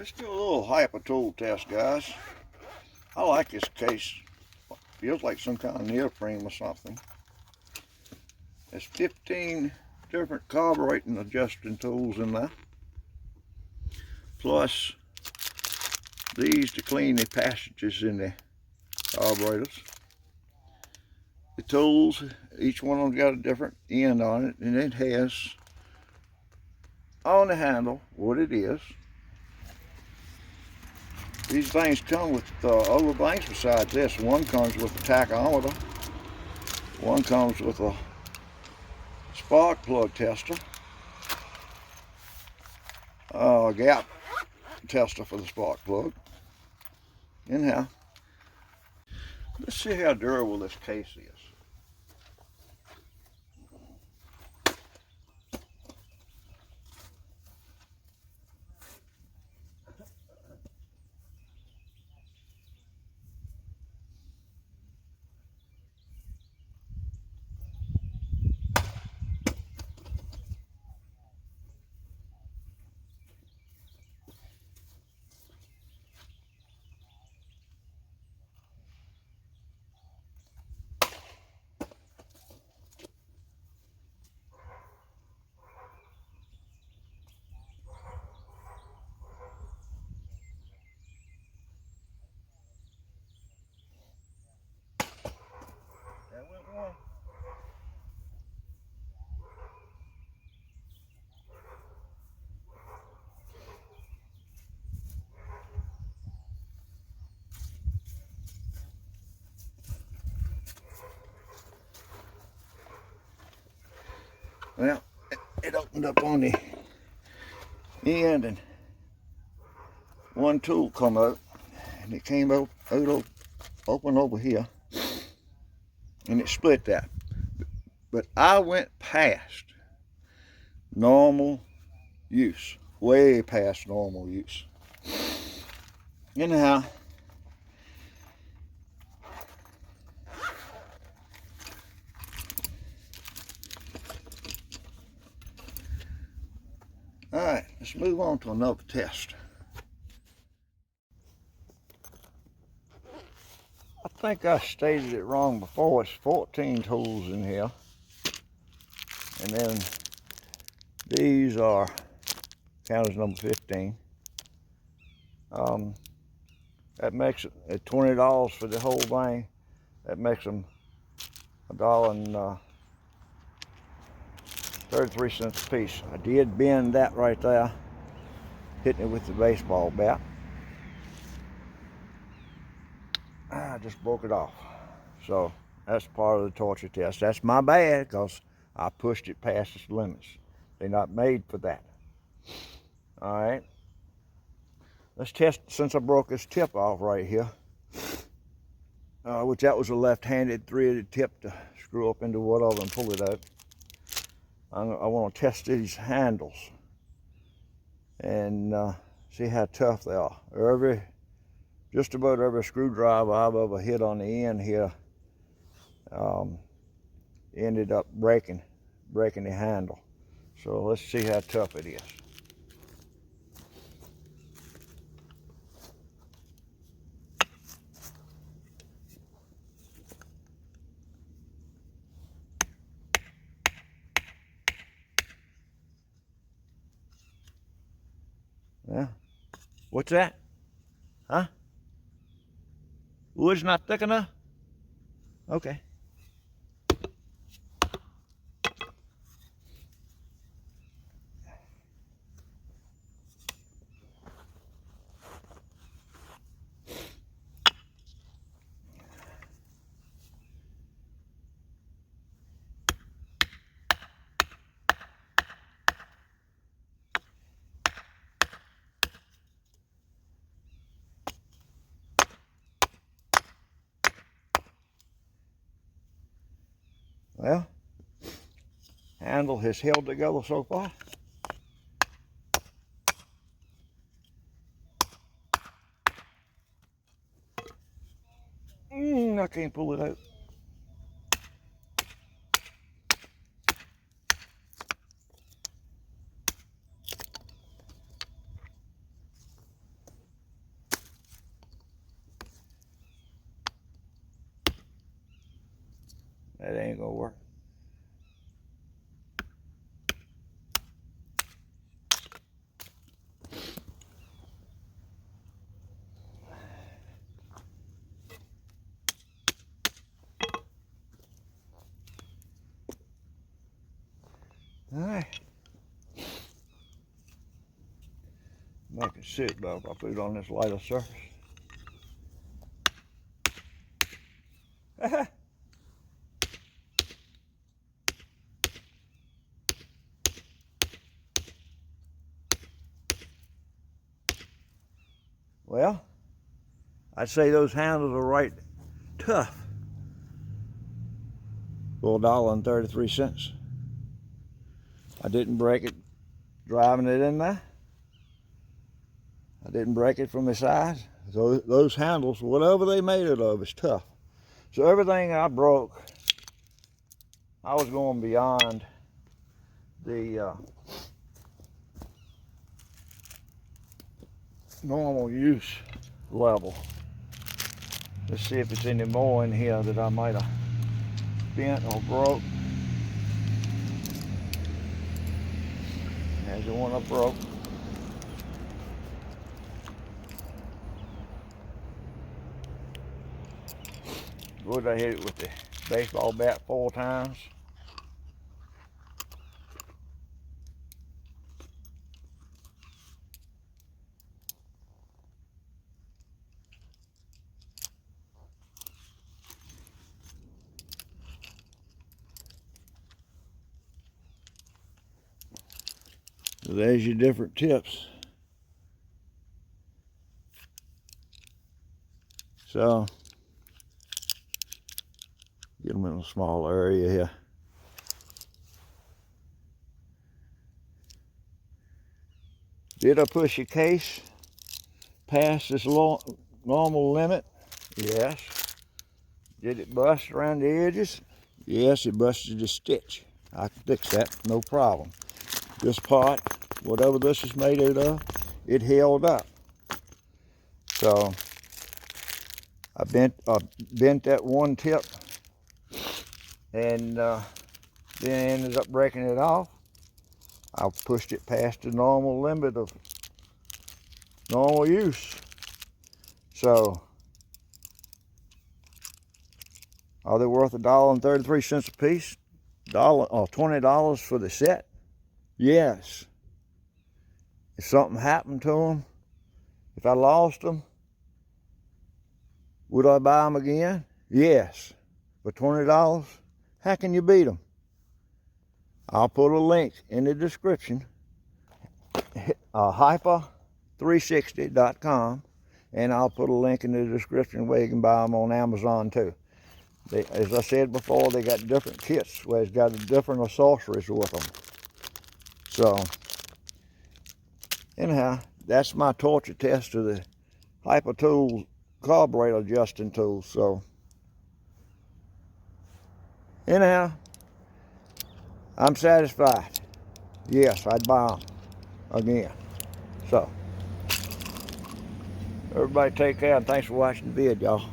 Let's do a little HiPA tool test, guys. I like this case. Feels like some kind of neoprene or something. There's 15 different carbureting adjusting tools in there. Plus these to clean the passages in the carburetors. The tools, each one of them got a different end on it, and it has on the handle what it is. These things come with other things besides this. One comes with a tachometer. One comes with a spark plug tester. A gap tester for the spark plug. Anyhow, let's see how durable this case is. That went one. Well, it opened up on the end, and one tool come out, and it came out open over here, and it split that. But I went past normal use, way past normal use. Anyhow, all right, let's move on to another test. I think I stated it wrong before. It's 14 tools in here. And then these are counted as number 15. That makes it at $20 for the whole thing. That makes them $1.33 a piece. I did bend that right there, hitting it with the baseball bat. I just broke it off. So that's part of the torture test. That's my bad, because I pushed it past its limits. They're not made for that. All right. Let's test, since I broke this tip off right here, which that was a left-handed threaded tip to screw up into whatever and pull it out. I want to test these handles and see how tough they are. Just about every screwdriver I've ever hit on the end here ended up breaking the handle. So let's see how tough it is. Yeah. What's that? Huh? Wood's not thick enough? Okay. Well, handle has held together so far. I can't pull it out. That ain't gonna work. All right. Make it sit better if I put it on this lighter surface. Well, I'd say those handles are right tough for $1.33. I didn't break it driving it in there. I didn't break it from the sides. So those handles, whatever they made it of, is tough. So everything I broke, I was going beyond the normal use level. Let's see if there's any more in here that I might have bent or broke. There's the one I broke. Would I hit it with the baseball bat 4 times? So there's your different tips. So, get them in a small area here. Did I push your case past this normal limit? Yes. Did it bust around the edges? Yes, it busted the stitch. I can fix that, no problem. This part, whatever this is made out of, it held up. So I bent that one tip and then ended up breaking it off. I pushed it past the normal limit of normal use. So are they worth $1.33 a piece? $20 for the set? Yes. If something happened to them, if I lost them, would I buy them again? Yes. For $20, how can you beat them? I'll put a link in the description, HiPA360.com, and I'll put a link in the description where you can buy them on Amazon too. As I said before, they got different kits where it's got different accessories with them. So, anyhow, that's my torture test of the HiPA tool carburetor adjusting tool. So, anyhow, I'm satisfied. Yes, I'd buy them again. So, everybody take care and thanks for watching the vid, y'all.